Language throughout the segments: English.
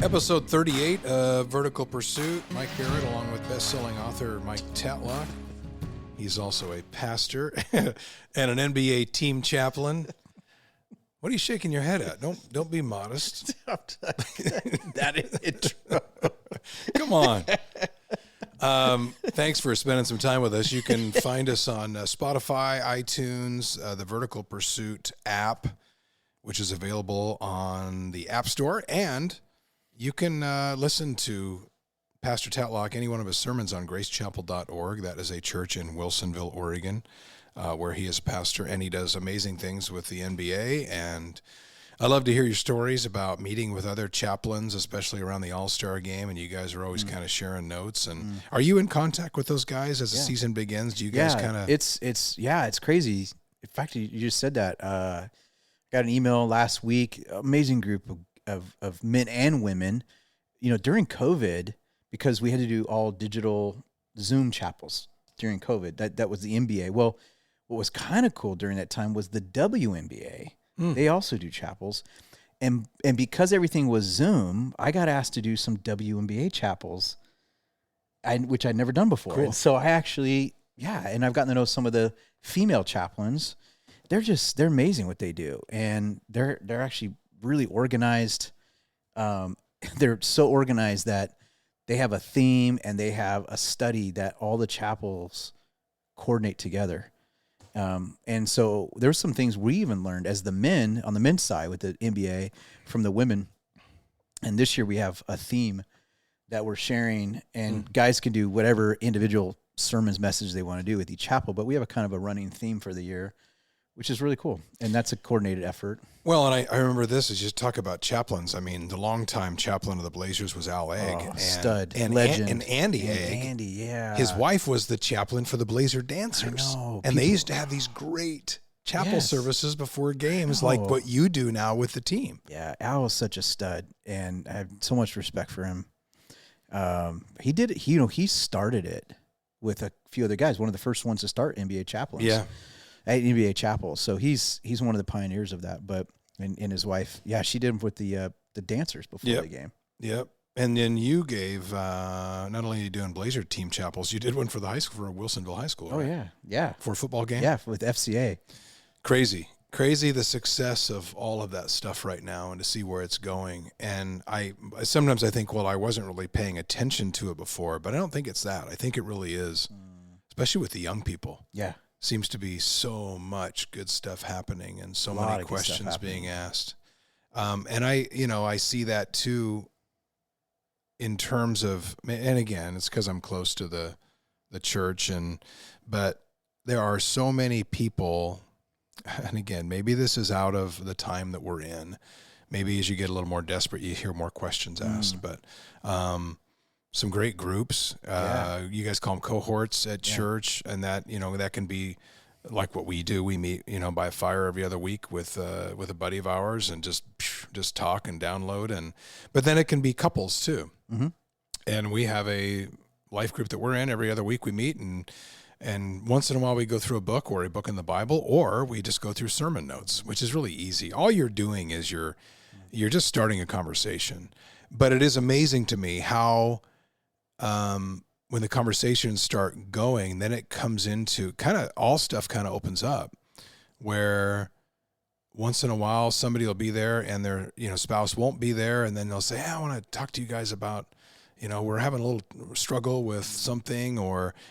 Episode 38 of Vertical Pursuit. Mike Barrett, along with best-selling author Mike Tatlock. He's also a pastor and an NBA team chaplain. What are you shaking your head at? Don't be modest. That is it. Come on. Thanks for spending some time with us. You can find us on Spotify, iTunes, the Vertical Pursuit app, which is available on the App Store, and you can listen to Pastor Tatlock, any one of his sermons on gracechapel.org. That is a church in Wilsonville, Oregon, where he is a pastor, and he does amazing things with the NBA. And I love to hear your stories about meeting with other chaplains, especially around the All-Star game, and you guys are always kind of sharing notes. And are you in contact with those guys as the season begins? Do you guys kind of... It's crazy. In fact, you just said that. Got an email last week, amazing group of men and women, during COVID, because we had to do all digital Zoom chapels during COVID. That was the NBA. Well, what was kind of cool during that time was the WNBA. They also do chapels. And because everything was Zoom, I got asked to do some WNBA chapels, which I'd never done before. Cool. And so I actually, and I've gotten to know some of the female chaplains. They're amazing what they do. And they're actually really organized. They're so organized that they have a theme and they have a study that all the chapels coordinate together. And so there's some things we even learned as the men on the men's side with the NBA from the women. And this year we have a theme that we're sharing, and guys can do whatever individual sermons message they want to do with each chapel, but we have a kind of a running theme for the year, which is really cool. And that's a coordinated effort. Well, and I remember this as you talk about chaplains. I mean, the longtime chaplain of the Blazers was Al Egg. Stud, and legend. And Andy Egg. Andy, yeah. His wife was the chaplain for the Blazer dancers. I know. And they used to have these great chapel services before games like what you do now with the team. Yeah, Al was such a stud, and I have so much respect for him. He did it. He started it with a few other guys, one of the first ones to start NBA chaplains. Yeah. At NBA Chapel. So he's one of the pioneers of that. But and his wife, she did him with the dancers before the game. Yep. And then you gave not only are you doing Blazer team chapels, you did one for the high school, for Wilsonville High School. Oh right? Yeah. For a football game. Yeah, with FCA. Crazy the success of all of that stuff right now, and to see where it's going. And sometimes I think, well, I wasn't really paying attention to it before, but I don't think it's that. I think it really is, especially with the young people. Yeah. Seems to be so much good stuff happening and so many questions being asked. And I see that too in terms of, and again, it's because I'm close to the church, but there are so many people, and again, maybe this is out of the time that we're in. Maybe as you get a little more desperate, you hear more questions asked, but some great groups. You guys call them cohorts at church, and that that can be like what we do. We meet by a fire every other week with a buddy of ours, and just talk and download, but then it can be couples too. And we have a life group that we're in every other week. We meet, and once in a while we go through a book or a book in the Bible, or we just go through sermon notes, which is really easy. All you're doing is you're just starting a conversation. But it is amazing to me how when the conversations start going, then it comes into all stuff opens up, where once in a while somebody will be there and their spouse won't be there, and then they'll say, hey, I want to talk to you guys about, we're having a little struggle with something,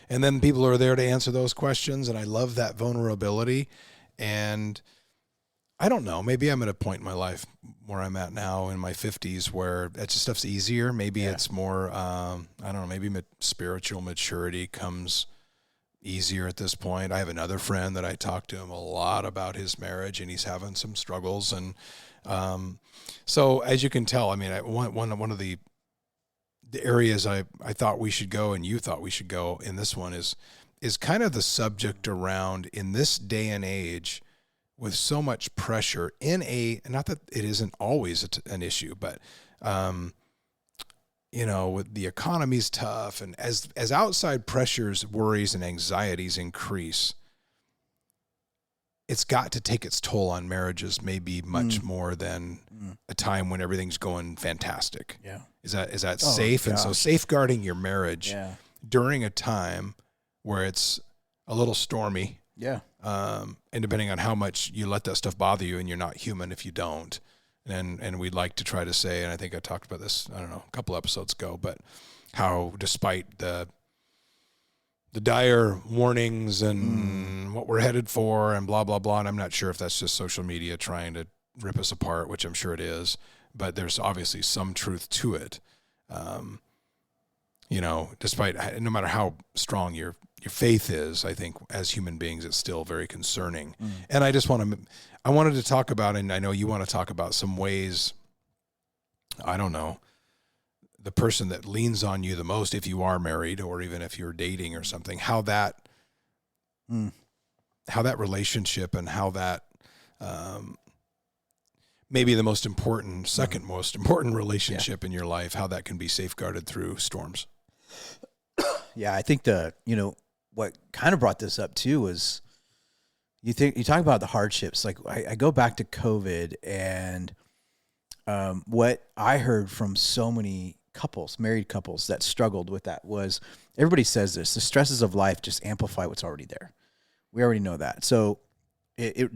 and then people are there to answer those questions, and I love that vulnerability. And I don't know, maybe I'm at a point in my life where I'm at now in my 50s where that just stuff's easier. Maybe it's more, I don't know, maybe spiritual maturity comes easier at this point. I have another friend that I talk to him a lot about his marriage, and he's having some struggles. And so as you can tell, I mean, one of the areas I thought we should go, and you thought we should go in this one, is kind of the subject around, in this day and age, with so much pressure not that it isn't always an issue, but, with the economy's tough, and as outside pressures, worries, and anxieties increase, it's got to take its toll on marriages, maybe much more than a time when everything's going fantastic. Yeah. Is that safe? Gosh. And so safeguarding your marriage during a time where it's a little stormy. Yeah. And depending on how much you let that stuff bother you, and you're not human if you don't. And we'd like to try to say, and I think I talked about this, I don't know, a couple episodes ago, but how despite the dire warnings and what we're headed for and blah, blah, blah, and I'm not sure if that's just social media trying to rip us apart, which I'm sure it is, but there's obviously some truth to it. Despite, no matter how strong your faith is, I think as human beings, it's still very concerning. And I just wanted to talk about, and I know you want to talk about some ways, I don't know, the person that leans on you the most, if you are married or even if you're dating or something, how that relationship and how that, maybe the most important, second most important relationship in your life, how that can be safeguarded through storms. Yeah, I think what kind of brought this up too was you talk about the hardships. Like I go back to COVID, and what I heard from so many married couples that struggled with that was, everybody says this, the stresses of life just amplify what's already there. We already know that. So it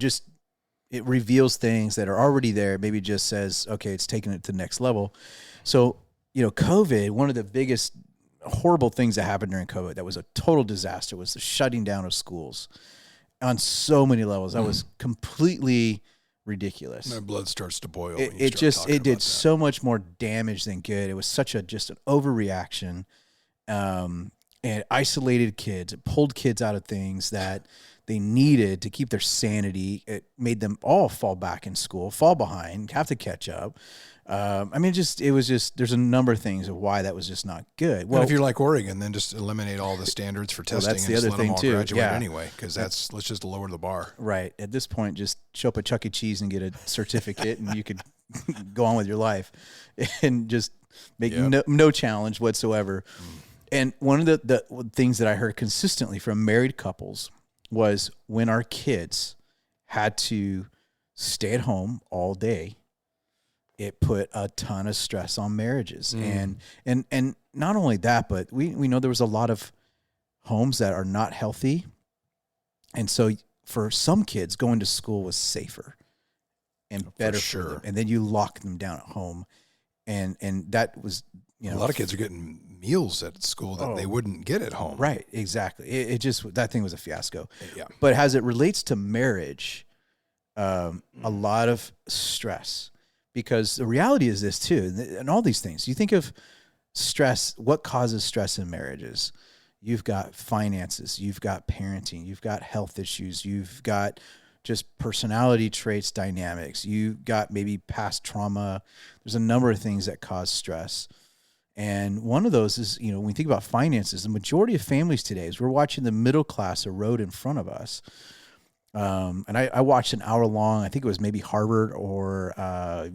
reveals things that are already there. Maybe just says, okay, it's taking it to the next level. So, COVID, one of the biggest horrible things that happened during COVID that was a total disaster was the shutting down of schools on so many levels. That was completely ridiculous. My blood starts to boil. It did so much more damage than good. It was just an overreaction, and isolated kids. It pulled kids out of things that they needed to keep their sanity. It made them all fall back in school, fall behind, have to catch up. There's a number of things of why that was just not good. Well, if you're like Oregon, then just eliminate all the standards for testing that's and the just other let thing them all too. graduate anyway, because let's just lower the bar. Right. At this point, just show up at Chuck E. Cheese and get a certificate and you could go on with your life and just make no challenge whatsoever. And one of the things that I heard consistently from married couples was when our kids had to stay at home all day, it put a ton of stress on marriages. And not only that, but we know there was a lot of homes that are not healthy. And so for some kids, going to school was safer and better for them. And then you lock them down at home. And that was, a lot of kids are getting meals at school that they wouldn't get at home. Right. Exactly. That thing was a fiasco. Yeah. But as it relates to marriage, a lot of stress. Because the reality is this too, and all these things, you think of stress, what causes stress in marriages? You've got finances, you've got parenting, you've got health issues, you've got just personality traits, dynamics, you've got maybe past trauma. There's a number of things that cause stress. And one of those is, when we think about finances, the majority of families today, as we're watching the middle class erode in front of us, and I watched an hour long, I think it was maybe Harvard or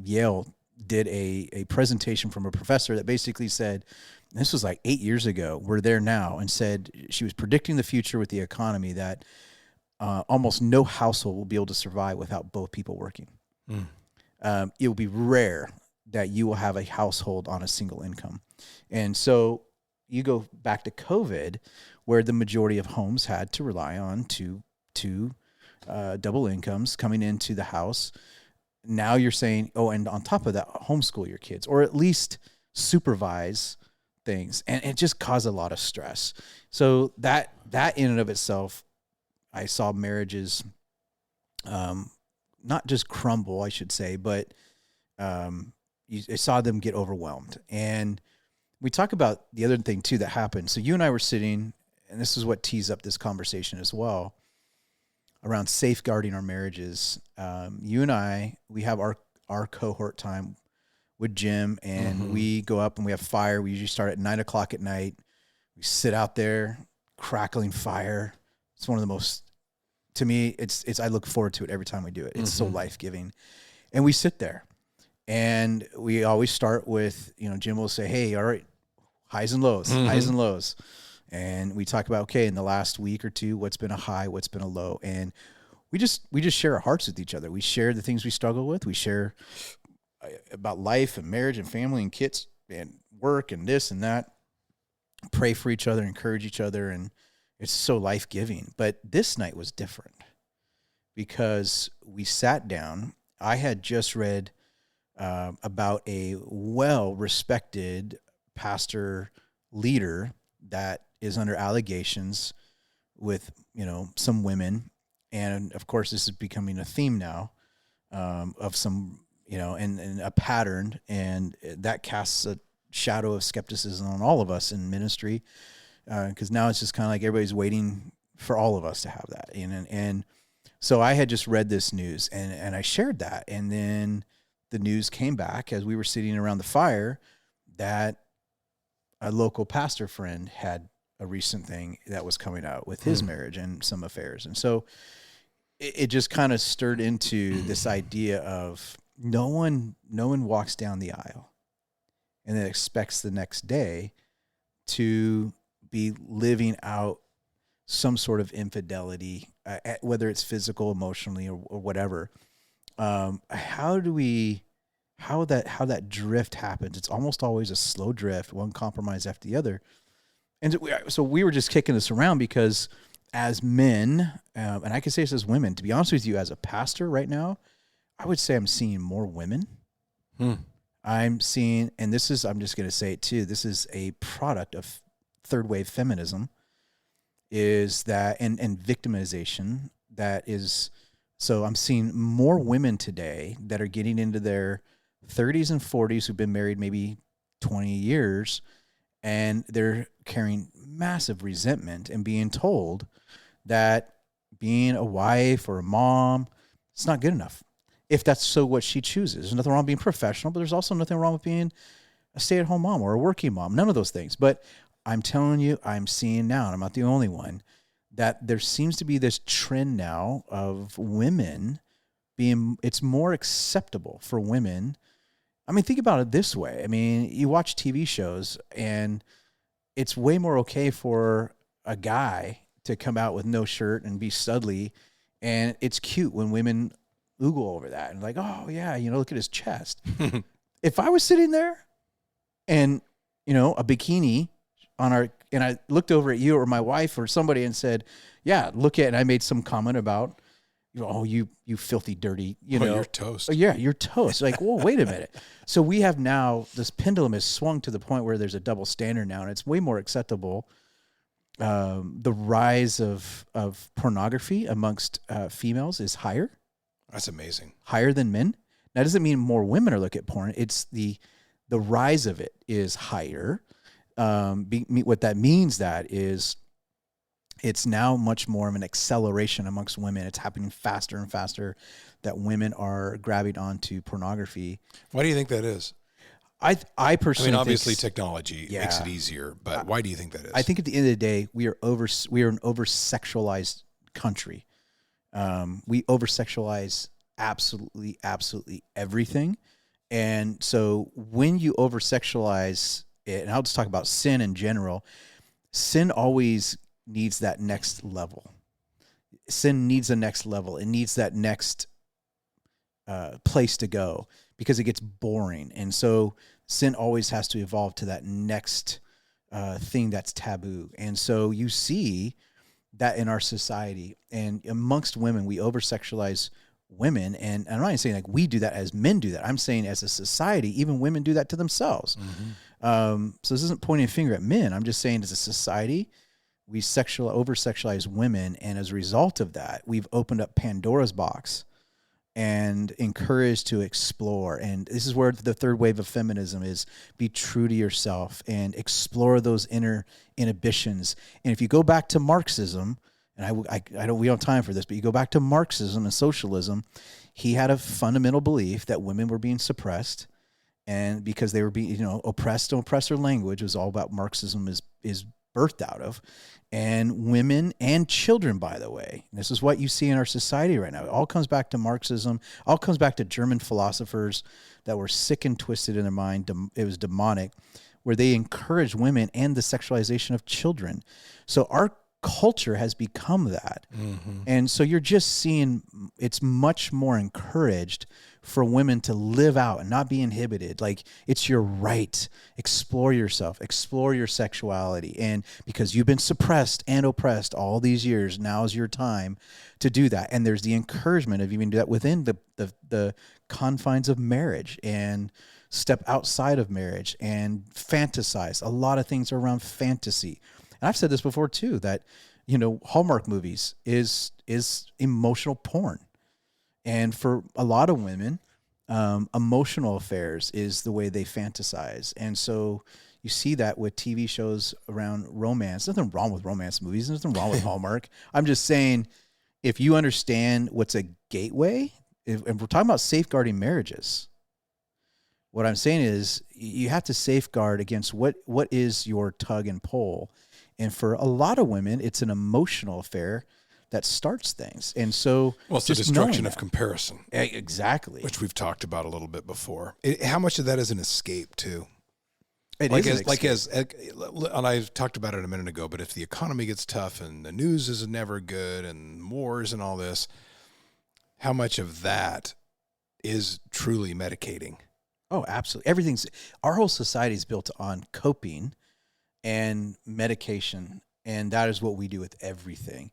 Yale did a presentation from a professor that basically said, this was like 8 years ago, we're there now, and said she was predicting the future with the economy that almost no household will be able to survive without both people working. It will be rare that you will have a household on a single income. And so you go back to COVID, where the majority of homes had to rely on two double incomes coming into the house. Now you're saying, and on top of that, homeschool your kids, or at least supervise things. And it just caused a lot of stress. So that in and of itself, I saw marriages, not just crumble, I should say, but I saw them get overwhelmed. And we talk about the other thing too that happened. So you and I were sitting, and this is what tees up this conversation as well, around safeguarding our marriages. You and I, we have our cohort time with Jim, and we go up and we have fire. We usually start at 9:00 at night. We sit out there crackling fire. It's one of the most, to me, it's I look forward to it every time we do it. It's so life-giving. And we sit there, and we always start with, Jim will say, hey, all right, highs and lows. And we talk about, okay, in the last week or two, what's been a high, what's been a low. And we just share our hearts with each other. We share the things we struggle with. We share about life and marriage and family and kids and work and this and that. Pray for each other, encourage each other, and it's so life-giving. But this night was different because we sat down. I had just read about a well-respected pastor leader that is under allegations with, some women. And of course, this is becoming a theme now of some, and a pattern. And that casts a shadow of skepticism on all of us in ministry, because now it's just kind of like everybody's waiting for all of us to have that. And so I had just read this news and I shared that. And then the news came back as we were sitting around the fire that a local pastor friend had a recent thing that was coming out with his marriage and some affairs. And so it just kind of stirred into this idea of no one walks down the aisle and then expects the next day to be living out some sort of infidelity, whether it's physical, emotionally, or whatever. How that drift happens? It's almost always a slow drift, one compromise after the other. And so we were just kicking this around because as men, and I can say this as women, to be honest with you, as a pastor right now, I would say I'm seeing more women. I'm seeing, and I'm just going to say it too, this is a product of third wave feminism, is that, and victimization that is, so I'm seeing more women today that are getting into their 30s and 40s who've been married maybe 20 years, and they're carrying massive resentment and being told that being a wife or a mom, it's not good enough. If that's so what she chooses. There's nothing wrong with being professional, but there's also nothing wrong with being a stay-at-home mom or a working mom. None of those things. But I'm telling you, I'm seeing now, and I'm not the only one, that there seems to be this trend now of women it's more acceptable for women. I mean, think about it this way. I mean, you watch TV shows, and it's way more okay for a guy to come out with no shirt and be studly, and it's cute when women oogle over that and like, oh yeah, look at his chest. If I was sitting there and, a bikini and I looked over at you or my wife or somebody and said, yeah, and I made some comment about, oh, you filthy, dirty, you're toast. Oh, yeah, you're toast. Like, whoa, wait a minute. So we have now, this pendulum has swung to the point where there's a double standard now, and it's way more acceptable. The rise of pornography amongst females is higher. That's amazing. Higher than men. That doesn't mean more women are looking at porn. It's the rise of it is higher. What that means that is it's now much more of an acceleration amongst women. It's happening faster and faster that women are grabbing onto pornography. Why do you think that is? I personally obviously technology makes it easier, but why do you think that is? I think at the end of the day, we are an over-sexualized country. We over-sexualize absolutely everything. And so when you over-sexualize it, and I'll just talk about sin in general, sin always needs that next level. Sin needs a next level. It needs that next place to go because it gets boring. And so sin always has to evolve to that next thing that's taboo. And so you see that in our society and amongst women, we over-sexualize women. And I'm not even saying like we do that as men do that. I'm saying as a society, even women do that to themselves. So this isn't pointing a finger at men. I'm just saying as a society, we over-sexualize women. And as a result of that, we've opened up Pandora's box and encouraged to explore. And this is where the third wave of feminism is: be true to yourself and explore those inner inhibitions. And if you go back to Marxism, and we don't have time for this, but you go back to Marxism and socialism, he had a fundamental belief that women were being suppressed, and because they were being, oppressed, and oppressor language was all about Marxism is birthed out of. And women and children, by the way, this is what you see in our society right now. It all comes back to Marxism, all comes back to German philosophers that were sick and twisted in their mind. It was demonic, where they encouraged women and the sexualization of children. So our culture has become that. And so you're just seeing it's much more encouraged for women to live out and not be inhibited. Like, it's your right. Explore yourself, explore your sexuality. And because you've been suppressed and oppressed all these years, now is your time to do that. And there's the encouragement of even do that within the confines of marriage, and step outside of marriage and fantasize. A lot of things are around fantasy. And I've said this before too, that, Hallmark movies is emotional porn. And for a lot of women, emotional affairs is the way they fantasize. And so you see that with TV shows around romance. There's nothing wrong with romance movies. There's nothing wrong with Hallmark. I'm just saying, if you understand what's a gateway, and we're talking about safeguarding marriages, what I'm saying is you have to safeguard against what is your tug and pull. And for a lot of women, it's an emotional affair that starts things. And so, well, it's the destruction of comparison. Exactly. Which we've talked about a little bit before. How much of that is an escape too? And I talked about it a minute ago, but if the economy gets tough and the news is never good and wars and all this, how much of that is truly medicating? Oh, absolutely. Our whole society is built on coping and medication. And that is what we do with everything.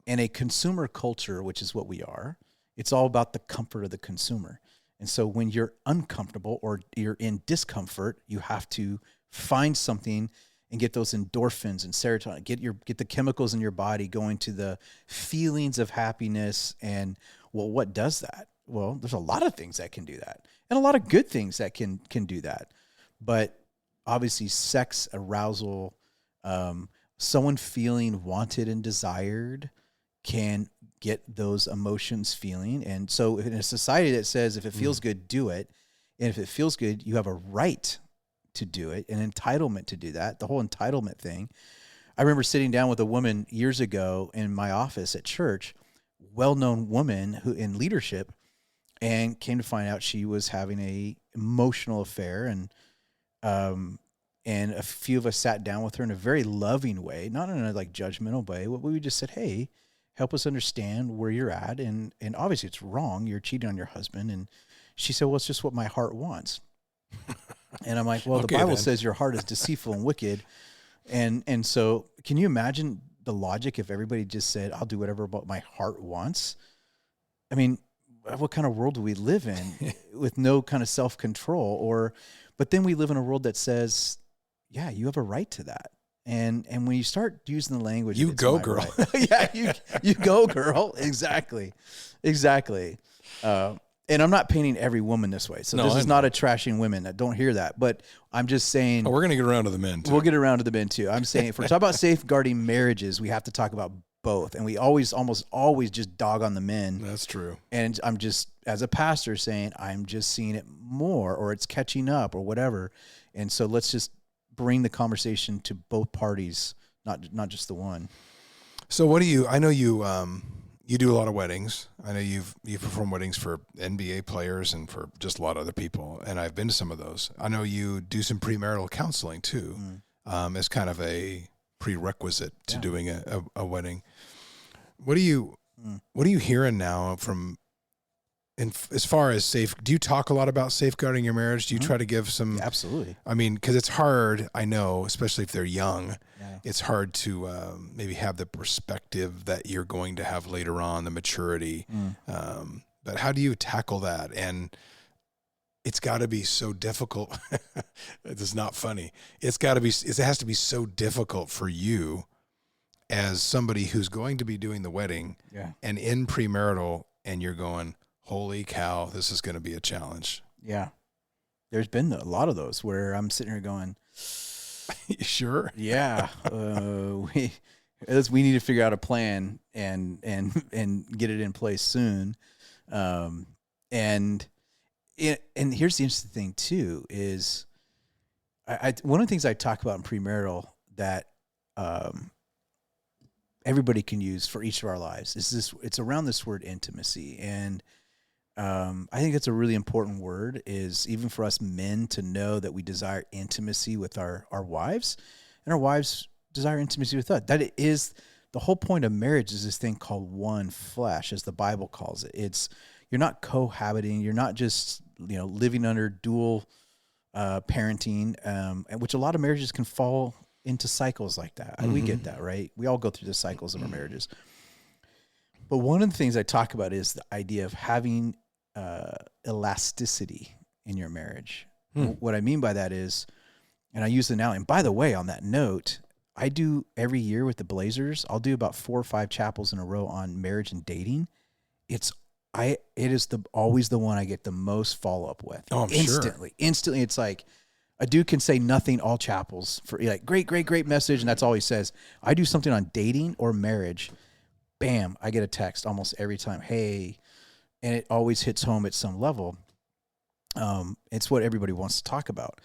And a consumer culture, which is what we are, it's all about the comfort of the consumer. And so when you're uncomfortable or you're in discomfort, you have to find something and get those endorphins and serotonin, get the chemicals in your body going to the feelings of happiness. And well, what does that? Well, there's a lot of things that can do that, and a lot of good things that can do that. But obviously sex, arousal, someone feeling wanted and desired can get those emotions feeling. And so in a society that says if it feels good, do it. And if it feels good, you have a right to do it, an entitlement to do that, the whole entitlement thing. I remember sitting down with a woman years ago in my office at church, well-known woman who in leadership, and came to find out she was having a emotional affair. And a few of us sat down with her in a very loving way, not in a like judgmental way. We just said, hey, help us understand where you're at. And obviously it's wrong. You're cheating on your husband. And she said, well, it's just what my heart wants. And I'm like, well, the Bible says your heart is deceitful and wicked. And so can you imagine the logic if everybody just said, I'll do whatever my heart wants? I mean, what kind of world do we live in with no kind of self-control? But then we live in a world that says, yeah, you have a right to that. And when you start using the language, you go, girl. Right. Yeah, you go, girl. Exactly. And I'm not painting every woman this way. So this is not a trashing women. Don't hear that. But I'm just saying. Oh, we're going to get around to the men, too. We'll get around to the men, too. I'm saying if we're talking about safeguarding marriages, we have to talk about both. And we almost always just dog on the men. That's true. And I'm just, as a pastor, saying I'm just seeing it more, or it's catching up or whatever. And so let's just bring the conversation to both parties, not just the one. So what do you, I know you do a lot of weddings. I know you've performed weddings for NBA players and for just a lot of other people. And I've been to some of those. I know you do some premarital counseling too, as kind of a prerequisite to doing a wedding. What are you hearing now from, as far as do you talk a lot about safeguarding your marriage? Do you try to give some? Yeah, absolutely. I mean, because it's hard, I know, especially if they're young, it's hard to maybe have the perspective that you're going to have later on, the maturity. But how do you tackle that? And it's got to be so difficult. It's not funny. It has to be so difficult for you as somebody who's going to be doing the wedding and in premarital, and you're going, holy cow, this is going to be a challenge. Yeah. There's been a lot of those where I'm sitting here going, sure. Yeah. We need to figure out a plan and get it in place soon. And here's the interesting thing too, is one of the things I talk about in premarital that, everybody can use for each of our lives it's around this word intimacy. And I think it's a really important word, is even for us men to know that we desire intimacy with our wives, and our wives desire intimacy with us. That it is the whole point of marriage, is this thing called one flesh, as the Bible calls it. It's you're not cohabiting. You're not just, living under dual parenting, which a lot of marriages can fall into cycles like that. We get that, right? We all go through the cycles of our marriages. But one of the things I talk about is the idea of having elasticity in your marriage. What I mean by that is, and I use it now, and by the way, on that note, I do every year with the Blazers, I'll do about 4 or 5 chapels in a row on marriage and dating. It is always the one I get the most follow-up with. Oh, I'm instantly. sure. Instantly, it's like a dude can say nothing all chapels for like great message, and that's all he says. I do something on dating or marriage, bam, I get a text almost every time, hey, and it always hits home at some level. It's what everybody wants to talk about.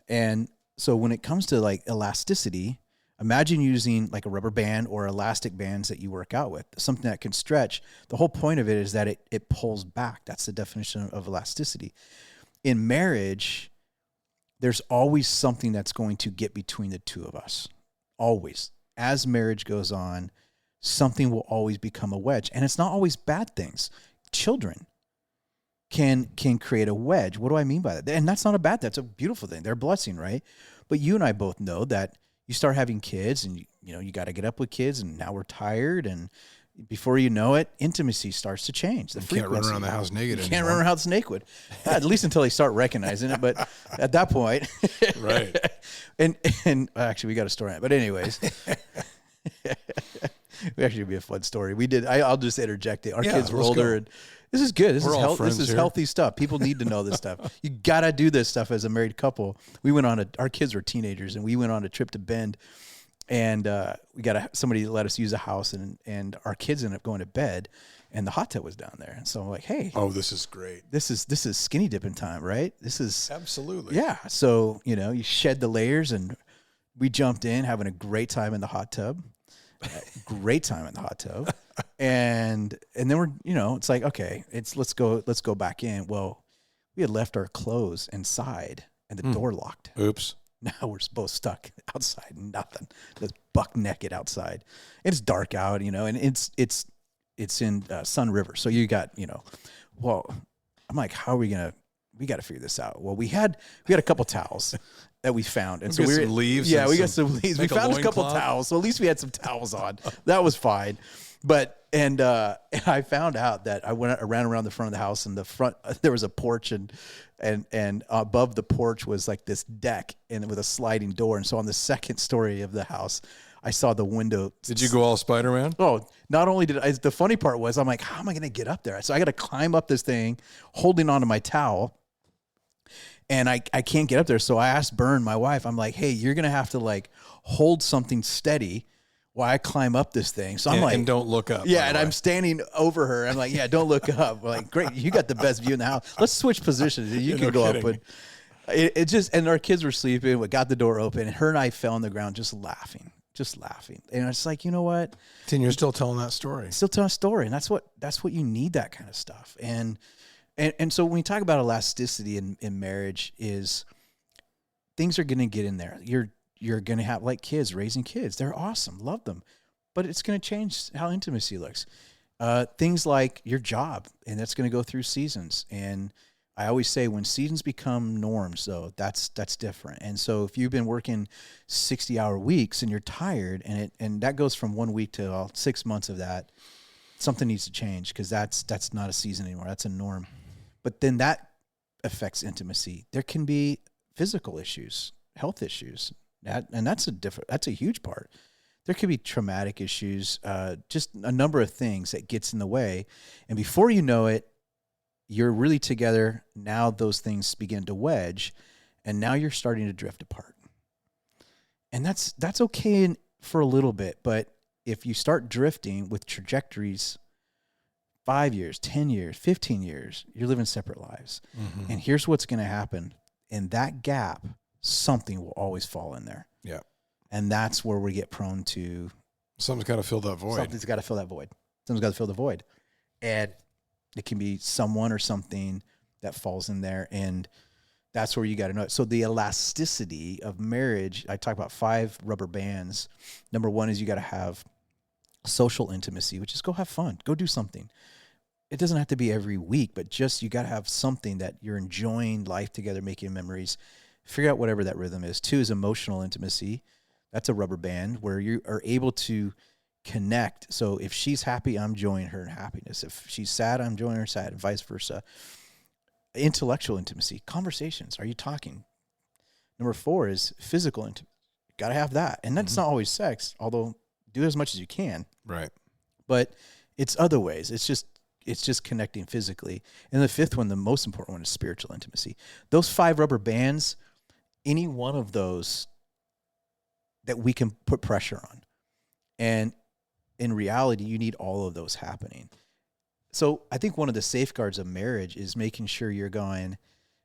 And so when it comes to like elasticity, imagine using like a rubber band or elastic bands that you work out with, something that can stretch. The whole point of it is that it pulls back. That's the definition of elasticity. In marriage, there's always something that's going to get between the two of us. Always. As marriage goes on, something will always become a wedge. And it's not always bad things. Children can create a wedge. What do I mean by that? And that's not a bad, that's a beautiful thing. They're a blessing, right? But you and I both know that you start having kids and you got to get up with kids, and now we're tired, and before you know it, intimacy starts to change. You can't run around the house naked anymore. Can't run around the house naked. At least until they start recognizing it. But at that point, right. And actually, we got a story on it. But anyways, it actually be a fun story. We did. I'll just interject it. Our kids were older, and this is good. This is healthy stuff. People need to know this stuff. You gotta do this stuff as a married couple. We went on our kids were teenagers, and we went on a trip to Bend, and we got somebody let us use a house, and our kids ended up going to bed, and the hot tub was down there, and so I'm like, hey, this is great. This is skinny dipping time, right? This is absolutely, yeah. So you shed the layers, and we jumped in, having a great time in the hot tub. Great time in the hot tub. And then we're, it's like, okay, let's go back in. Well, we had left our clothes inside and the door locked. Oops. Now we're both stuck outside, nothing, just buck naked outside. It's dark out, and it's in Sun River. So you got, well, I'm like, how are we got to figure this out. Well, we had a couple towels that we found. And so we some leaves. Yeah, we got some leaves. We found a couple towels. So at least we had some towels on. That was fine. But, and I found out that I ran around the front of the house, and the front, there was a porch, and above the porch was like this deck and with a sliding door. And so on the second story of the house, I saw the window. Did you go all Spider-Man? Oh, not only did I, the funny part was, I'm like, how am I going to get up there? So I got to climb up this thing holding onto my towel. And I can't get up there. So I asked Bern, my wife, I'm like, hey, you're going to have to like hold something steady while I climb up this thing. So I'm like, and don't look up. Yeah. And I'm standing over her. I'm like, yeah, don't look up. I'm like, great. You got the best view in the house. Let's switch positions. You can go up. But it just, and our kids were sleeping. We got the door open, and her and I fell on the ground just laughing. And it's like, you know what? And you're still telling that story. Still telling a story. And that's what you need, that kind of stuff. And so when we talk about elasticity in marriage, is things are going to get in there. You're going to have, like kids, raising kids. They're awesome. Love them. But it's going to change how intimacy looks. Things like your job, and that's going to go through seasons. And I always say when seasons become norms, though, that's different. And so if you've been working 60-hour weeks and you're tired, and that goes from 1 week to 6 months of that, something needs to change, because that's not a season anymore. That's a norm. But then that affects intimacy. There can be physical issues, health issues, and that's a huge part. There could be traumatic issues, just a number of things that gets in the way. And before you know it, you're really together. Now those things begin to wedge, and now you're starting to drift apart. And that's okay for a little bit, but if you start drifting with trajectories 5 years, 10 years, 15 years, you're living separate lives. Mm-hmm. And here's what's going to happen. In that gap, something will always fall in there. Yeah. And that's where we get prone to. Something's got to fill that void. Something's got to fill that void. Something's got to fill the void. And it can be someone or something that falls in there. And that's where you got to know it. So the elasticity of marriage, I talk about 5 rubber bands. Number 1 is you got to have social intimacy, which is go have fun, go do something. it doesn't have to be every week, but just you got to have something that you're enjoying life together, making memories. Figure out whatever that rhythm is. 2 is emotional intimacy. That's a rubber band where you are able to connect. So if she's happy, I'm joining her in happiness. If she's sad, I'm joining her sad, and vice versa. Intellectual intimacy, conversations. Are you talking? Number 4 is physical intimacy. Got to have that. And that's not always sex, although do as much as you can. Right. But it's other ways. It's just connecting physically. And the 5th one, the most important one, is spiritual intimacy. Those 5 rubber bands, any one of those that we can put pressure on. And in reality, you need all of those happening. So I think one of the safeguards of marriage is making sure you're going,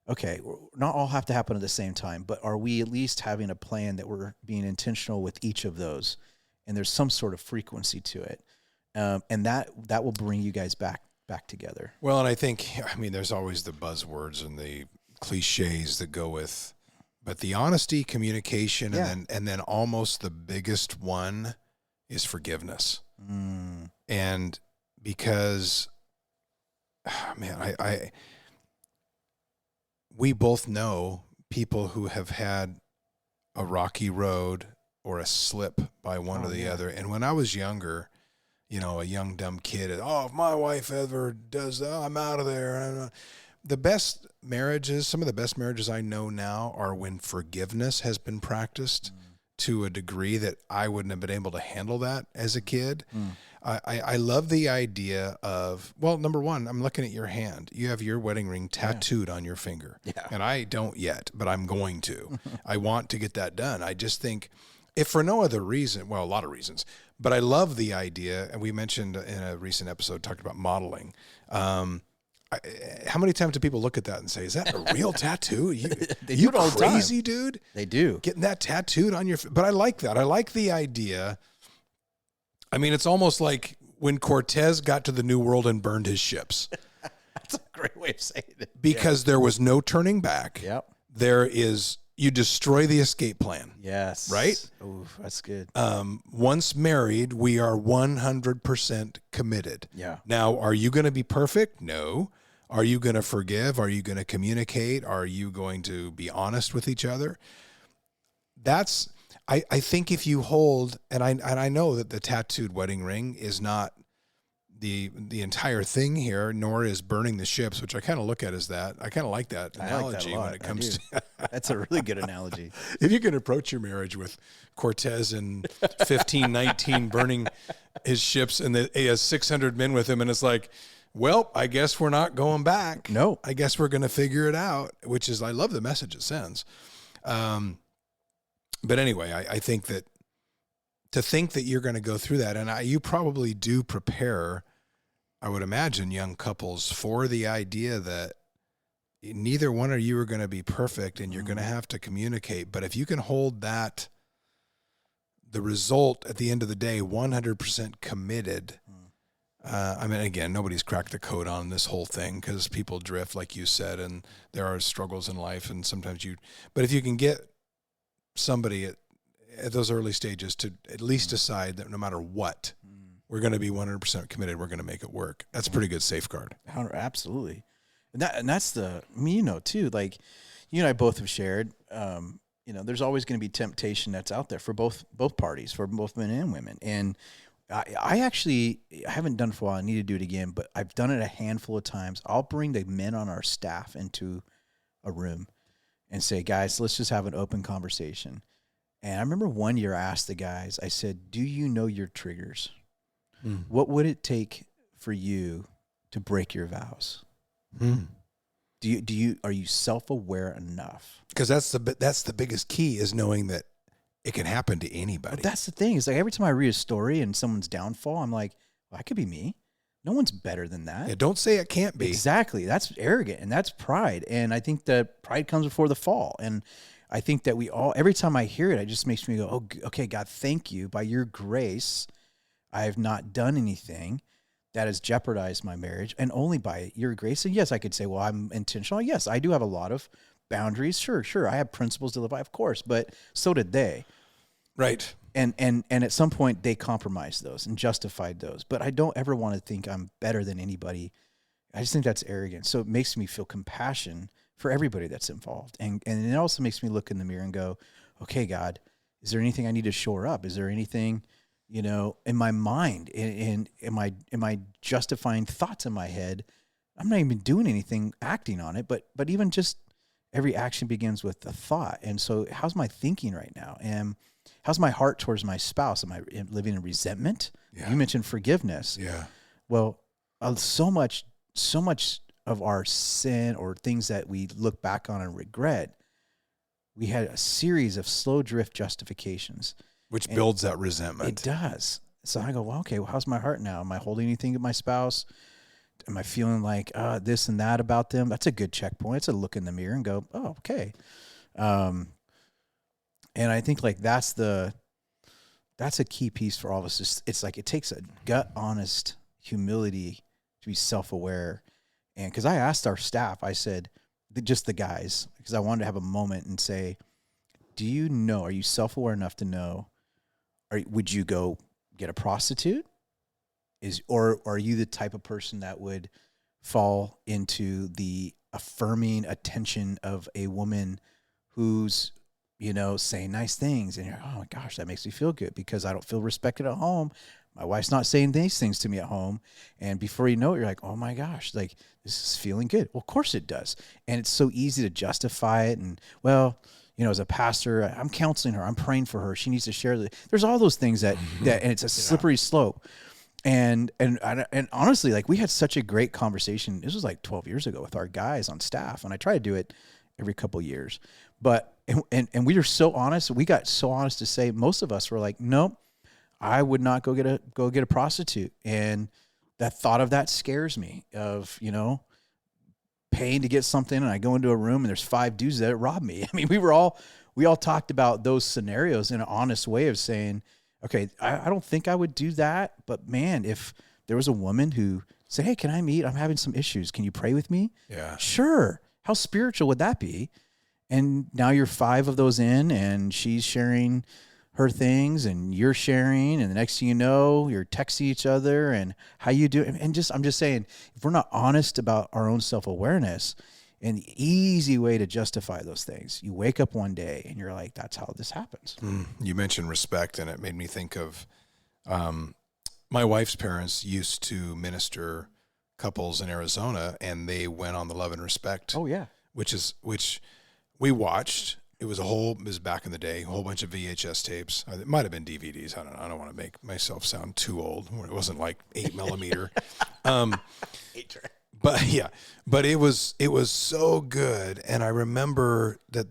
okay, not all have to happen at the same time, but are we at least having a plan that we're being intentional with each of those? And there's some sort of frequency to it. And that will bring you guys back together. Well, and I think, there's always the buzzwords and the cliches that go with, but the honesty, communication, and then almost the biggest one is forgiveness. And because, we both know people who have had a rocky road or a slip by one or the other. And when I was younger, a young, dumb kid, if my wife ever does that, I'm out of there. The best marriages, some of the best marriages I know now are when forgiveness has been practiced to a degree that I wouldn't have been able to handle that as a kid. I love the idea of, well, number one, I'm looking at your hand. You have your wedding ring tattooed on your finger. Yeah. And I don't yet, but I'm going to. I want to get that done. I just think, if for no other reason, well, a lot of reasons, but I love the idea, and we mentioned in a recent episode, talked about modeling. How many times do people look at that and say, is that a real tattoo? You all the crazy, time. dude? They do. Getting that tattooed on your... But I like that. I like the idea. It's almost like when Cortez got to the New World and burned his ships. That's a great way of saying it. Because there was no turning back. Yep. You destroy the escape plan. Yes. Right? Ooh, that's good. Once married, we are 100% committed. Yeah. Now, are you going to be perfect? No. Are you going to forgive? Are you going to communicate? Are you going to be honest with each other? I think if you hold, and I know that the tattooed wedding ring is not the entire thing here, nor is burning the ships, which I kind of look at as that. I kind of like that analogy when it comes to. That's a really good analogy. If you can approach your marriage with Cortez in 1519 burning his ships, and he has 600 men with him, and it's like, well, I guess we're not going back. No. I guess we're going to figure it out, which is, I love the message it sends. But anyway, I think that to think that you're going to go through that, and you probably do prepare, I would imagine, young couples for the idea that neither one of you are going to be perfect and you're going to have to communicate. But if you can hold that, the result at the end of the day, 100% committed. Again, nobody's cracked the code on this whole thing because people drift, like you said, and there are struggles in life. And sometimes but if you can get somebody at those early stages to at least decide that no matter what, we're going to be 100% committed, we're going to make it work. That's a pretty good safeguard. Absolutely. And that's too, like you and I both have shared, there's always going to be temptation that's out there for both parties, for both men and women. And I haven't done it for a while. I need to do it again, but I've done it a handful of times. I'll bring the men on our staff into a room and say, guys, let's just have an open conversation. And I remember one year I asked the guys, I said, do you know your triggers? What would it take for you to break your vows? Are you self-aware enough? Because that's the biggest key, is knowing that it can happen to anybody. But that's the thing. It's like every time I read a story and someone's downfall, I'm like, well, that could be me. No one's better than that. Yeah, don't say it can't be. Exactly. That's arrogant, and that's pride. And I think that pride comes before the fall. And I think that every time I hear it, it just makes me go, oh, okay, God, thank you. By your grace, I have not done anything that has jeopardized my marriage, and only by your grace. And yes, I could say, well, I'm intentional. Yes, I do have a lot of boundaries. Sure. I have principles to live by, of course, but so did they. Right. And at some point they compromised those and justified those. But I don't ever want to think I'm better than anybody I just think that's arrogant. So it makes me feel compassion for everybody that's involved. And it also makes me look in the mirror and go, okay, God, is there anything I need to shore up? Is there anything, in my mind, and am I justifying thoughts in my head? I'm not even doing anything, acting on it, but even just every action begins with a thought. And so how's my thinking right now? And how's my heart towards my spouse? Am I living in resentment? Yeah. You mentioned forgiveness. Yeah. Well, so much of our sin or things that we look back on and regret, we had a series of slow drift justifications. Which builds that resentment. It does. So I go, well, okay, well, how's my heart now? Am I holding anything to my spouse? Am I feeling like this and that about them? That's a good checkpoint. It's a look in the mirror and go, oh, okay. And I think like that's a key piece for all of us. It's like it takes a gut honest humility to be self-aware. And because I asked our staff, I said, just the guys, because I wanted to have a moment and say, are you self-aware enough to know, would you go get a prostitute? Or are you the type of person that would fall into the affirming attention of a woman who's, saying nice things, and you're, oh my gosh, that makes me feel good because I don't feel respected at home. My wife's not saying these things to me at home. And before you know it, you're like, oh my gosh, like this is feeling good. Well, of course it does. And it's so easy to justify it. And well, as a pastor, I'm counseling her. I'm praying for her. She needs to share there's all those things that and it's a slippery slope. And honestly, like we had such a great conversation. This was like 12 years ago with our guys on staff. And I try to do it every couple of years, but, and we were so honest. We got so honest to say, most of us were like, nope, I would not go get a prostitute. And that thought of that scares me of, paying to get something. And I go into a room and there's 5 dudes that rob me. I mean, we all talked about those scenarios in an honest way of saying, okay, I don't think I would do that. But man, if there was a woman who said, hey, can I meet? I'm having some issues. Can you pray with me? Yeah. Sure. How spiritual would that be? And now you're 5 of those in and she's sharing her things and you're sharing. And the next thing you know, you're texting each other and how you do. And I'm just saying, if we're not honest about our own self-awareness, an easy way to justify those things, you wake up one day and you're like, that's how this happens. You mentioned respect, and it made me think of my wife's parents used to minister couples in Arizona, and they went on the Love and Respect. Oh, yeah. Which we watched. It was back in the day, a whole bunch of VHS tapes. It might have been DVDs. I don't want to make myself sound too old. It wasn't like 8 millimeter. But it was so good. And I remember that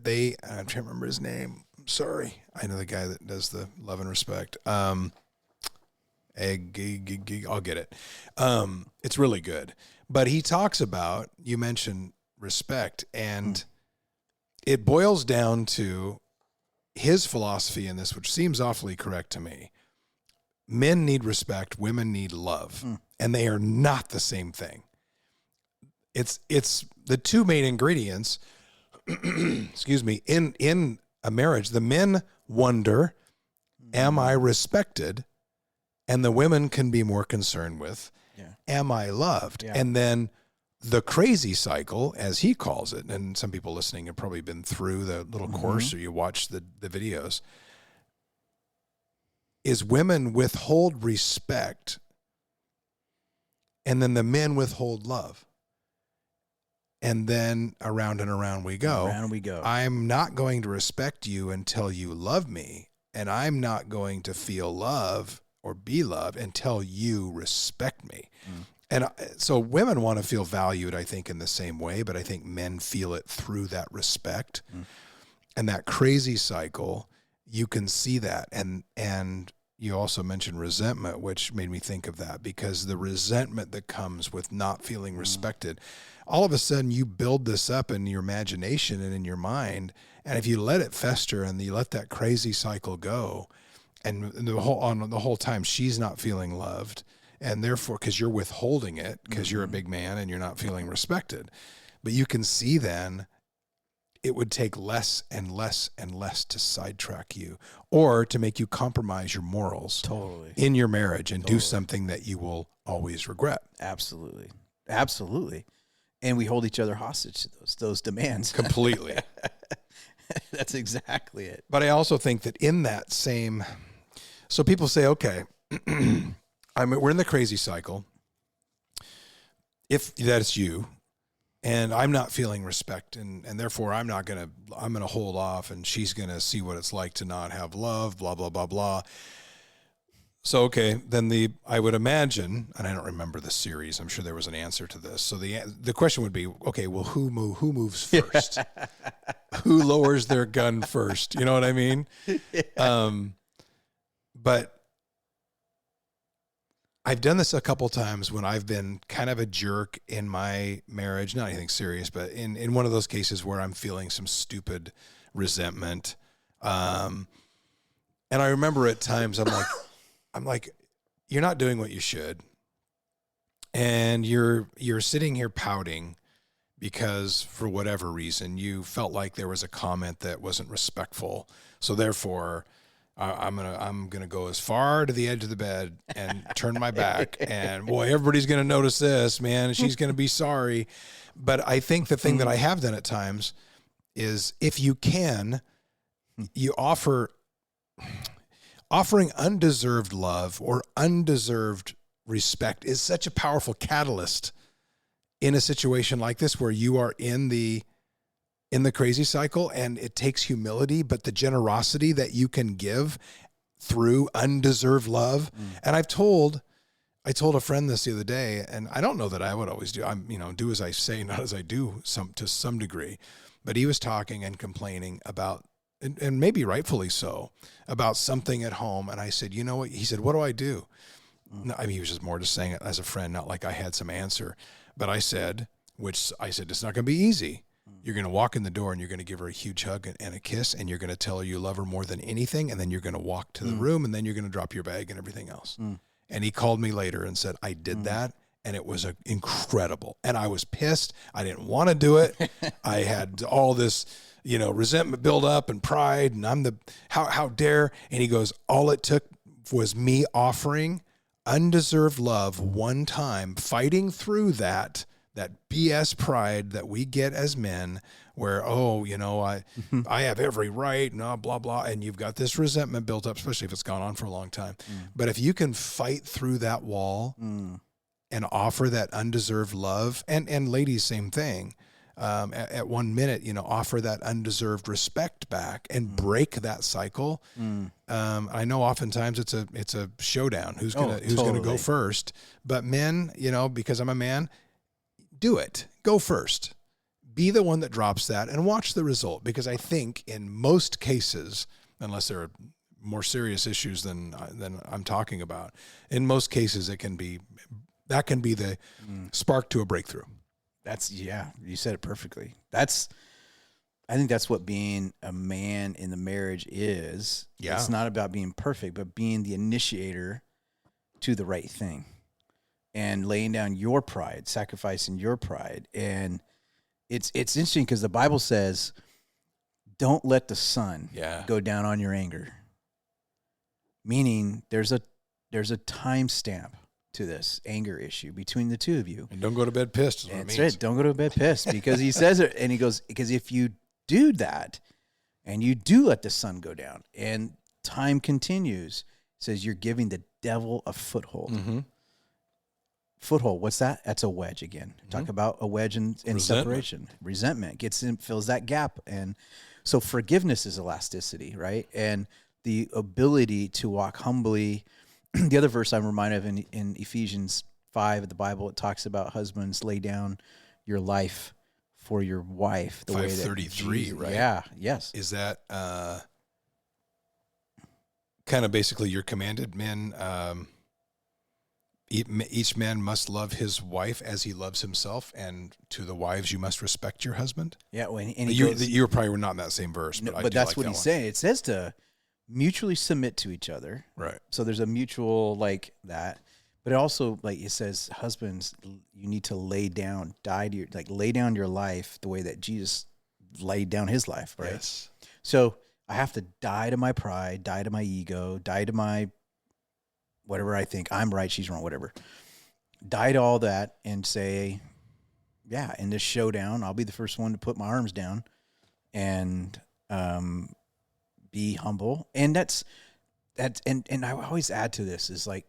I'm trying to remember his name. I'm sorry. I know the guy that does the Love and Respect. I'll get it. It's really good. But he talks about, you mentioned respect, and it boils down to his philosophy in this, which seems awfully correct to me. Men need respect, women need love, and they are not the same thing. It's the two main ingredients, excuse me, in a marriage. The men wonder, am I respected? And the women can be more concerned with, am I loved? Yeah. And then the crazy cycle, as he calls it, and some people listening have probably been through the little course or you watch the videos, is women withhold respect and then the men withhold love. And then around and around we go. Around we go. I'm not going to respect you until you love me, and I'm not going to feel love or be loved until you respect me. And so women want to feel valued, I think, in the same way, but I think men feel it through that respect. And that crazy cycle, you can see that. And you also mentioned resentment, which made me think of that, because the resentment that comes with not feeling respected, all of a sudden you build this up in your imagination and in your mind. And if you let it fester and you let that crazy cycle go, and the whole time she's not feeling loved, and therefore, because you're withholding it, because you're a big man and you're not feeling respected. But you can see then it would take less and less and less to sidetrack you or to make you compromise your morals totally in your marriage and do something that you will always regret. Absolutely. Absolutely. And we hold each other hostage to those demands. Completely. That's exactly it. But I also think that in that same, so people say, okay, we're in the crazy cycle. If that's you, and I'm not feeling respect, and therefore I'm going to hold off, and she's going to see what it's like to not have love, blah, blah, blah, blah. So, okay, then I would imagine, and I don't remember the series, I'm sure there was an answer to this. So the question would be, okay, well, who moves first? Who lowers their gun first? You know what I mean? But I've done this a couple times when I've been kind of a jerk in my marriage, not anything serious, but in one of those cases where I'm feeling some stupid resentment. And I remember at times I'm like, you're not doing what you should. And you're sitting here pouting because for whatever reason you felt like there was a comment that wasn't respectful. So therefore I'm gonna go as far to the edge of the bed and turn my back, and boy, everybody's gonna notice this, man, and she's gonna be sorry. But I think the thing that I have done at times is, if you can, you offering undeserved love or undeserved respect is such a powerful catalyst in a situation like this, where you are in the crazy cycle, and it takes humility, but the generosity that you can give through undeserved love. And I told a friend this the other day, and I don't know that I would always do. I'm, do as I say, not as I do, to some degree. But he was talking and complaining about, and maybe rightfully so, about something at home. And I said, you know what? He said, what do I do? No, I mean, he was just more just saying it as a friend, not like I had some answer. But I said, it's not going to be easy. You're going to walk in the door and you're going to give her a huge hug and a kiss, and you're going to tell her you love her more than anything. And then you're going to walk to the room, and then you're going to drop your bag and everything else. And he called me later and said, I did that. And it was incredible. And I was pissed. I didn't want to do it. I had all this, resentment build up and pride. And how dare. And he goes, all it took was me offering undeserved love one time, fighting through that BS pride that we get as men, where, I have every right, blah, blah, and you've got this resentment built up, especially if it's gone on for a long time. But if you can fight through that wall and offer that undeserved love, and ladies, same thing, at 1 minute, offer that undeserved respect back and break that cycle. I know oftentimes it's a showdown. Who's gonna go first? But men, because I'm a man, do it. Go first. Be the one that drops that and watch the result. Because I think in most cases, unless there are more serious issues than I'm talking about, in most cases that can be the spark to a breakthrough. You said it perfectly. I think that's what being a man in the marriage is. Yeah. It's not about being perfect, but being the initiator to the right thing. And laying down your pride, sacrificing your pride. And it's interesting because the Bible says, don't let the sun go down on your anger. Meaning there's a timestamp to this anger issue between the two of you. And don't go to bed pissed. That's it. Don't go to bed pissed, because he says it, and he goes, because if you do that and you do let the sun go down and time continues, it says you're giving the devil a foothold. Foothold, what's that? That's a wedge again. Talk about a wedge in separation. Resentment gets in, fills that gap. And so forgiveness is elasticity, right? And the ability to walk humbly. The other verse I'm reminded of in Ephesians 5 of the Bible, it talks about husbands, lay down your life for your wife. The 5:33, right? Yeah, yes. Is that kind of basically you're commanded, men, each man must love his wife as he loves himself, and to the wives you must respect your husband? Yeah, you probably were not in that same verse, but that's what he's saying. It says to mutually submit to each other. Right. So there's a mutual like that. But it also, like it says, husbands, you need to lay down your life the way that Jesus laid down his life, right? Yes. So I have to die to my pride, die to my ego, die to my whatever I think I'm right, she's wrong, whatever. die to all that and say, yeah, in this showdown, I'll be the first one to put my arms down and be humble. And that's and I always add to this is like,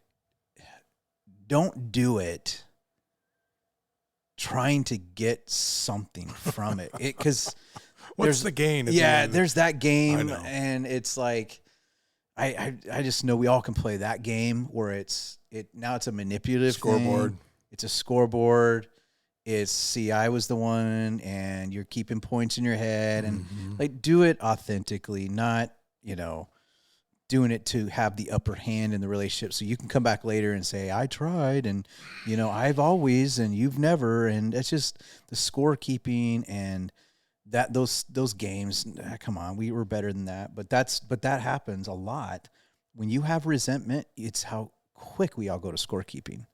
don't do it trying to get something from it. Because what's the gain? There's that game, and it's like I just know we all can play that game where now it's a manipulative scoreboard. thing. It's a scoreboard. It's I was the one, and you're keeping points in your head, and like do it authentically, not doing it to have the upper hand in the relationship, so you can come back later and say I tried, and I've always, and you've never, and it's just the scorekeeping and that those games. Come on, we were better than that, but that happens a lot when you have resentment. It's how quick we all go to scorekeeping.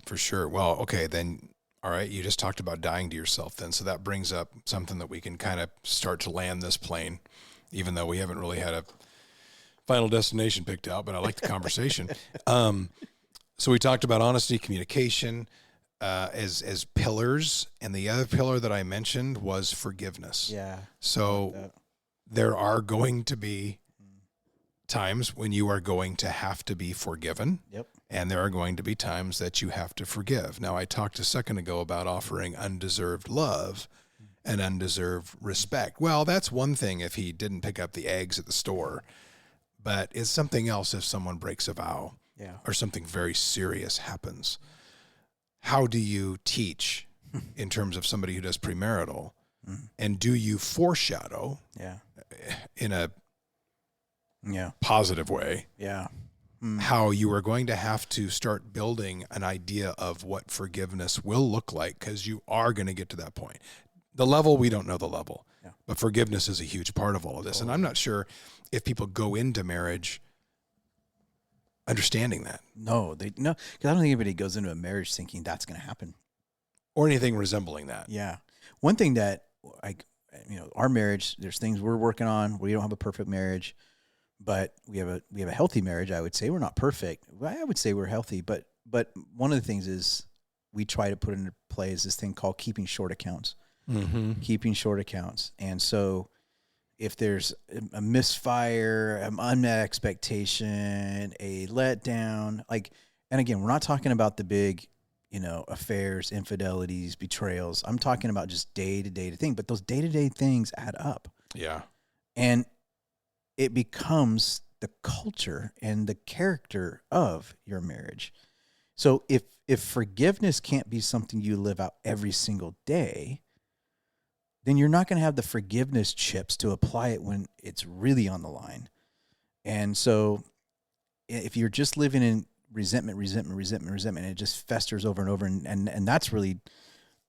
For sure. Well, okay, then. All right, you just talked about dying to yourself then, so that brings up something that we can kind of start to land this plane, even though we haven't really had a final destination picked out, but I like the conversation. So we talked about honesty, communication as pillars, and the other pillar that I mentioned was forgiveness. Yeah. So there are going to be times when you are going to have to be forgiven. Yep. And there are going to be times that you have to forgive. Now, I talked a second ago about offering undeserved love and undeserved respect. Well, that's one thing if he didn't pick up the eggs at the store, but it's something else if someone breaks a vow or something very serious happens. How do you teach in terms of somebody who does premarital? And do you foreshadow in a positive way how you are going to have to start building an idea of what forgiveness will look like, because you are going to get to that point. The level, we don't know the level, but forgiveness is a huge part of all of this. And I'm not sure if people go into marriage understanding that. No, because I don't think anybody goes into a marriage thinking that's going to happen. Or anything resembling that. Yeah. One thing that, our marriage, there's things we're working on. We don't have a perfect marriage, but we have a healthy marriage. I would say we're not perfect. I would say we're healthy, but one of the things is we try to put into play is this thing called keeping short accounts. Keeping short accounts. And so if there's a misfire, an unmet expectation, a letdown, and again, we're not talking about the big, affairs, infidelities, betrayals. I'm talking about just day-to-day thing, but those day-to-day things add up. Yeah. And it becomes the culture and the character of your marriage. So if forgiveness can't be something you live out every single day, then you're not going to have the forgiveness chips to apply it when it's really on the line. And so if you're just living in resentment, and it just festers over and over, and that's really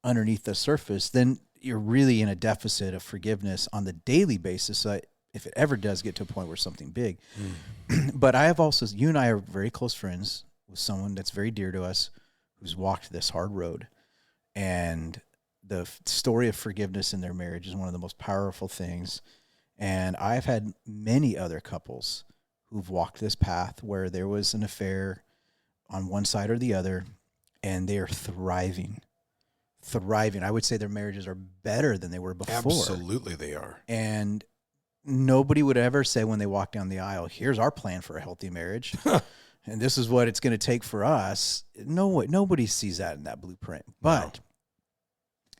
underneath the surface, then you're really in a deficit of forgiveness on the daily basis. So if it ever does get to a point where something big. But I have also, you and I are very close friends with someone that's very dear to us who's walked this hard road. And the story of forgiveness in their marriage is one of the most powerful things. And I've had many other couples who've walked this path where there was an affair on one side or the other, and they are thriving. I would say their marriages are better than they were before. Absolutely they are. And nobody would ever say when they walk down the aisle, here's our plan for a healthy marriage. And this is what it's going to take for us. Nobody sees that in that blueprint. But,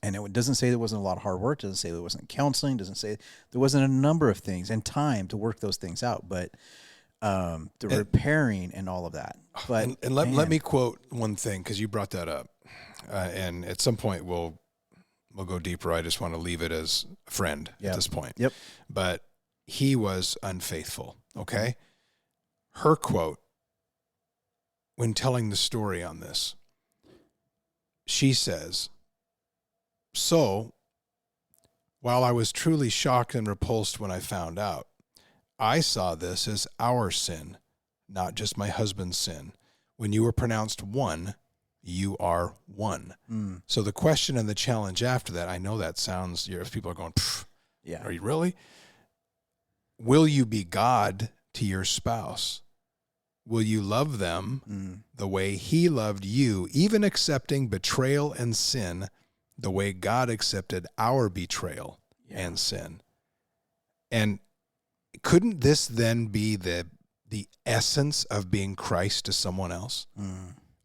and it doesn't say there wasn't a lot of hard work. Doesn't say there wasn't counseling. Doesn't say there wasn't a number of things and time to work those things out. But the repairing and all of that. But and let me quote one thing, because you brought that up. And at some point we'll go deeper. I just want to leave it as a friend at this point. Yep. But he was unfaithful. Okay. Her quote, when telling the story on this, she says, "So, while I was truly shocked and repulsed when I found out, I saw this as our sin, not just my husband's sin. When you were pronounced one, you are one." So the question and the challenge after that, I know that sounds, people are going, are you really? Will you be God to your spouse will you love them the way he loved you, even accepting betrayal and sin the way God accepted our betrayal and sin? And couldn't this then be the essence of being Christ to someone else?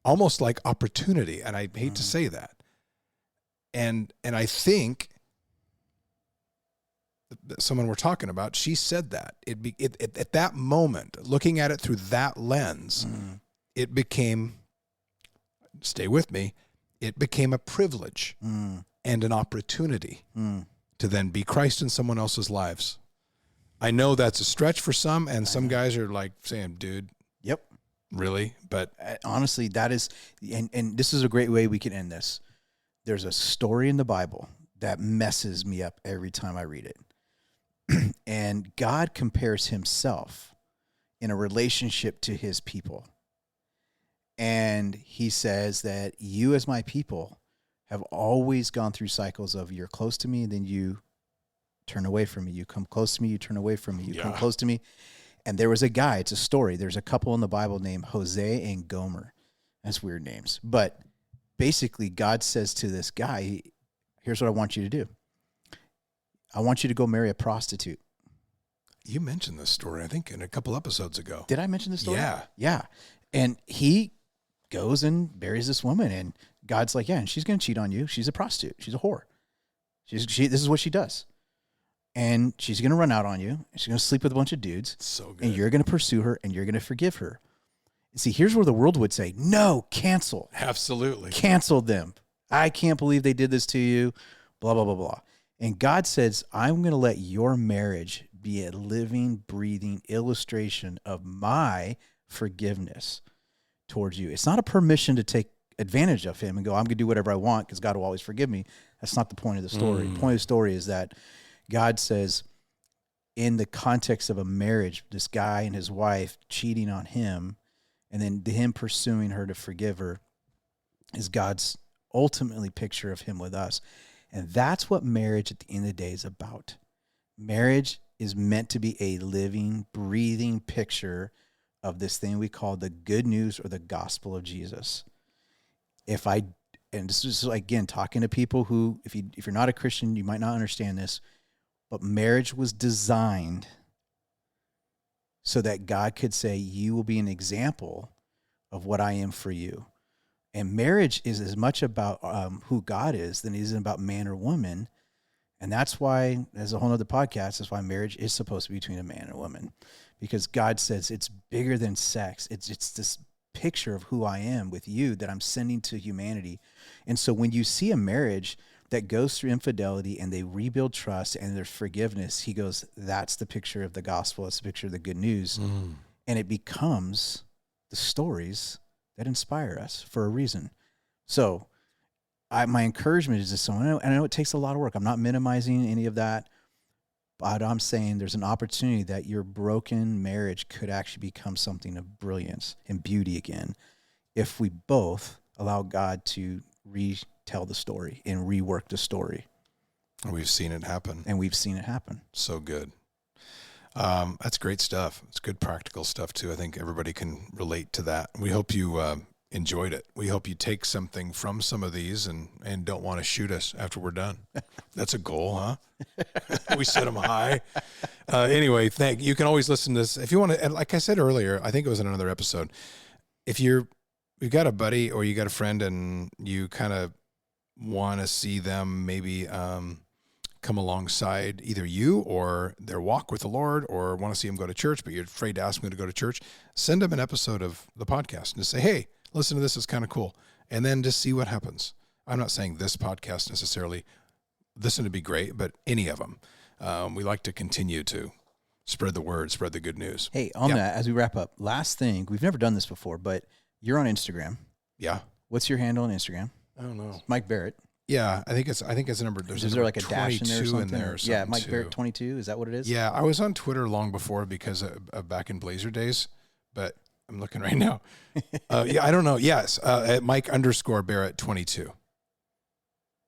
Almost like opportunity, and I hate to say that. And I think someone we're talking about, she said that at that moment, looking at it through that lens, it became, stay with me, it became a privilege and an opportunity to then be Christ in someone else's lives. I know that's a stretch for some, and some guys are like saying, dude, yep, really? But honestly, that is, and this is a great way we can end this. There's a story in the Bible that messes me up every time I read it. And God compares himself in a relationship to his people. And he says that you as my people have always gone through cycles of you're close to me, and then you turn away from me. You come close to me, you turn away from me. You come close to me. And there was a guy, it's a story. There's a couple in the Bible named Hosea and Gomer. That's weird names. But basically, God says to this guy, here's what I want you to do. I want you to go marry a prostitute. You mentioned this story, I think, in a couple episodes ago. Did I mention this story? Yeah. Yeah. And he goes and marries this woman, and God's like, yeah, and she's going to cheat on you. She's a prostitute. She's a whore. This is what she does. And she's going to run out on you. She's going to sleep with a bunch of dudes. So good. And you're going to pursue her, and you're going to forgive her. See, here's where the world would say, no, cancel. Absolutely. Cancel them. I can't believe they did this to you, blah, blah, blah, blah. And God says, I'm going to let your marriage be a living, breathing illustration of my forgiveness towards you. It's not a permission to take advantage of him and go, I'm going to do whatever I want because God will always forgive me. That's not the point of the story. The point of the story is that God says, in the context of a marriage, this guy and his wife cheating on him, and then him pursuing her to forgive her, is God's ultimately picture of him with us. And that's what marriage at the end of the day is about. Marriage is meant to be a living, breathing picture of this thing we call the good news or the gospel of Jesus. And this is, again, talking to people who, if you're not a Christian, you might not understand this, but marriage was designed so that God could say, you will be an example of what I am for you. And marriage is as much about who God is than it is about man or woman. And that's why, as a whole other podcast, that's why marriage is supposed to be between a man and a woman. Because God says it's bigger than sex. It's this picture of who I am with you that I'm sending to humanity. And so when you see a marriage that goes through infidelity and they rebuild trust and there's forgiveness, he goes, that's the picture of the gospel. It's the picture of the good news. And it becomes the stories that inspire us for a reason. So my encouragement is to someone, and I know it takes a lot of work. I'm not minimizing any of that, but I'm saying there's an opportunity that your broken marriage could actually become something of brilliance and beauty again if we both allow God to retell the story and rework the story. We've seen it happen. So good. That's great stuff. It's good practical stuff too. I think everybody can relate to that. We hope you enjoyed it. We hope you take something from some of these and don't want to shoot us after we're done. That's a goal, huh? We set them high. Anyway, you can always listen to this if you want to. And like I said earlier, I think it was in another episode. If you've got a buddy or you got a friend and you kind of want to see them maybe come alongside either you or their walk with the Lord, or want to see them go to church, but you're afraid to ask them to go to church, send them an episode of the podcast and just say, hey, listen to this. It's kind of cool. And then just see what happens. I'm not saying this podcast necessarily, this would be great, but any of them. We like to continue to spread the word, spread the good news. Hey, on that, as we wrap up, last thing, we've never done this before, but you're on Instagram. Yeah. What's your handle on Instagram? I don't know. It's Mike Barrett. Yeah, I think it's a number. Is there like a dash in there or something? Yeah, Mike too. Barrett 22. Is that what it is? Yeah, I was on Twitter long before because of back in Blazer days, but I'm looking right now. Yeah, I don't know. Yes, at Mike _Barrett 22.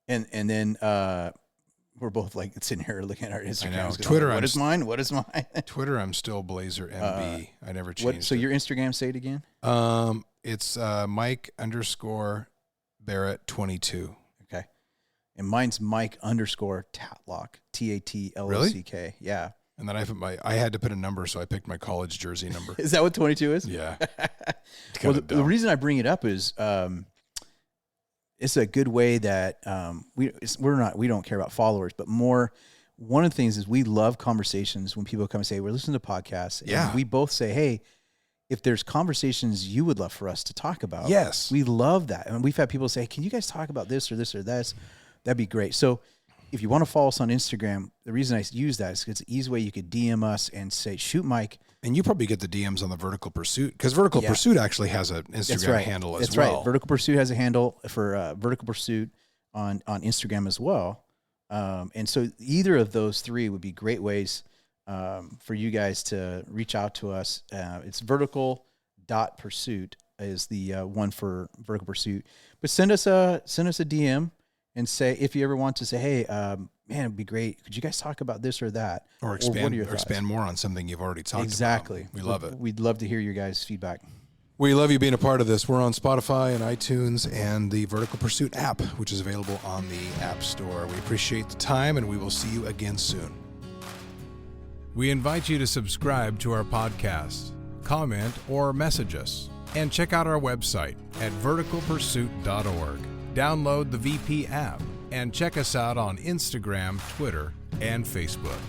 And then where we're both like sitting here looking at our Instagrams. know. Going, Twitter, what is mine? What is mine? Twitter, I'm still Blazer MB. I never changed So it. your Instagram, say it again. It's Mike_Barrett 22. Okay. And mine's Mike _Tatlock, TATLOCK. Really? Yeah. And then I had to put a number, so I picked my college jersey number. Is that what 22 is? Yeah. Well, the reason I bring it up is it's a good way that we don't care about followers, but more. One of the things is we love conversations when people come and say, we're listening to podcasts. And Yeah. we both say, hey, if there's conversations you would love for us to talk about. Yes. We love that. And we've had people say, can you guys talk about this or this or that? That'd be great. So if you want to follow us on Instagram, the reason I use that is because it's an easy way you could DM us and say, shoot Mike. And you probably get the DMs on the Vertical Pursuit, because Vertical Pursuit actually has an Instagram handle as well. That's right. Vertical Pursuit has a handle for Vertical Pursuit on Instagram as well. And so either of those three would be great ways for you guys to reach out to us. It's vertical.pursuit is the one for Vertical Pursuit. But send us a DM and say, if you ever want to say, hey, man, it'd be great. Could you guys talk about this or that? Or expand more on something you've already talked about. Exactly. We love it. We'd love to hear your guys' feedback. We love you being a part of this. We're on Spotify and iTunes and the Vertical Pursuit app, which is available on the App Store. We appreciate the time, and we will see you again soon. We invite you to subscribe to our podcast, comment, or message us, and check out our website at verticalpursuit.org. Download the VP app and check us out on Instagram, Twitter, and Facebook.